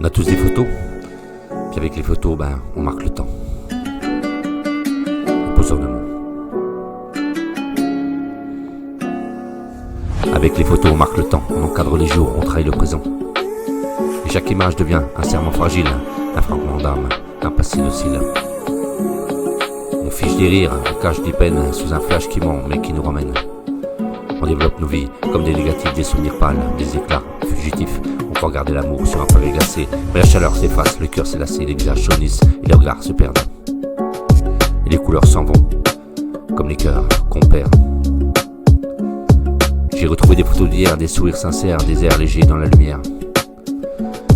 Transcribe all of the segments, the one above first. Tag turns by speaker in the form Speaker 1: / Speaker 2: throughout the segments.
Speaker 1: On a tous des photos, puis avec les photos, on marque le temps. Le poseur de mots. Avec les photos, on marque le temps, on encadre les jours, on trahit le présent. Et chaque image devient un serment fragile, un fragment d'âme, un passé docile. On fiche des rires, on cache des peines sous un flash qui ment mais qui nous ramène. On développe nos vies comme des négatifs, des souvenirs pâles, des éclats fugitifs. On peut regarder l'amour sur un pavé glacé, mais la chaleur s'efface, le cœur s'est lassé, les visages jaunissent et les regards se perdent. Et les couleurs s'en vont, comme les cœurs qu'on perd. J'ai retrouvé des photos d'hier, des sourires sincères, des airs légers dans la lumière.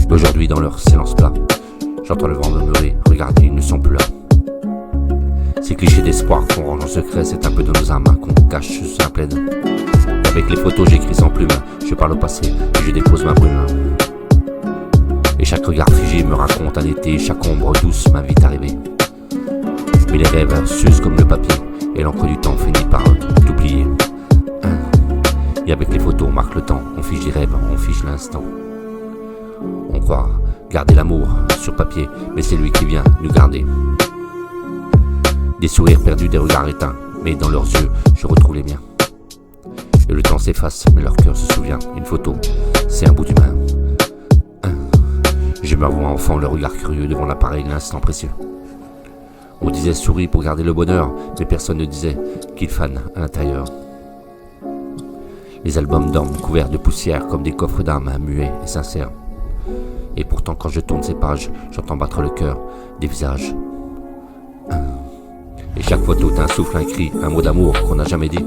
Speaker 1: Mais aujourd'hui, dans leur silence plat, j'entends le vent murmurer, regardez, ils ne sont plus là. Ces clichés d'espoir qu'on range en secret, c'est un peu de nos âmes qu'on cache sous un plaid. Avec les photos, j'écris sans plume, je parle au passé et je dépose ma brume. Et chaque regard figé me raconte un été, chaque ombre douce m'invite à rêver. Mais les rêves s'usent comme le papier et l'encre du temps finit par tout plier. Et avec les photos, on marque le temps, on fiche des rêves, on fiche l'instant. On croit garder l'amour sur papier, mais c'est lui qui vient nous garder. Des sourires perdus, des regards éteints, mais dans leurs yeux, je retrouve les miens. Et le temps s'efface, mais leur cœur se souvient. Une photo, c'est un bout d'humain. Je me revois enfant, le regard curieux devant l'appareil, l'instant précieux. On disait souris pour garder le bonheur, mais personne ne disait qu'il fane à l'intérieur. Les albums dorment couverts de poussière comme des coffres d'âme, muets et sincères. Et pourtant quand je tourne ces pages, j'entends battre le cœur des visages. Et chaque photo est un souffle, un cri, un mot d'amour qu'on n'a jamais dit.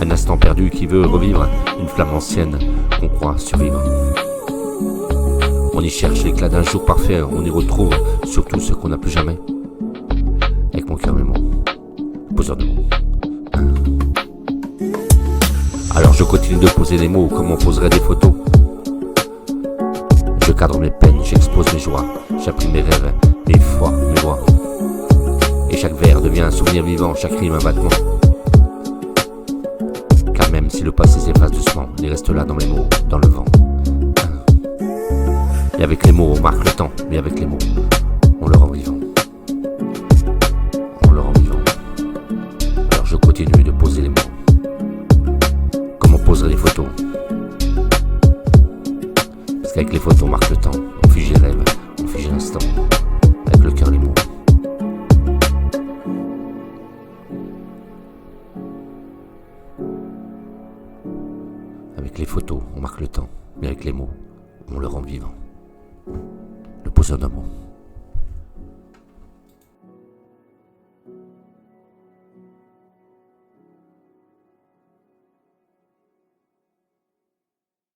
Speaker 1: Un instant perdu qui veut revivre, une flamme ancienne qu'on croit survivre. On y cherche l'éclat d'un jour parfait, on y retrouve surtout ce qu'on n'a plus jamais. Avec mon cœur et mon poseur de mots. Alors je continue de poser les mots comme on poserait des photos. Je cadre mes peines, j'expose mes joies, j'imprime mes rêves, mes foi, mes voix. Et chaque vers devient un souvenir vivant, chaque rime un battement. Car même si le passé s'efface doucement, il reste là dans mes mots, dans le vent. Et avec les mots on marque le temps, mais avec les mots on le rend vivant. On le rend vivant. Alors je continue de poser les mots comme on poserait les photos. Parce qu'avec les photos on marque le temps, on fige les rêves, on fige l'instant. Avec le cœur les mots. Avec les photos, on marque le temps, mais avec les mots, on le rend vivant. Le poseur d'un mot.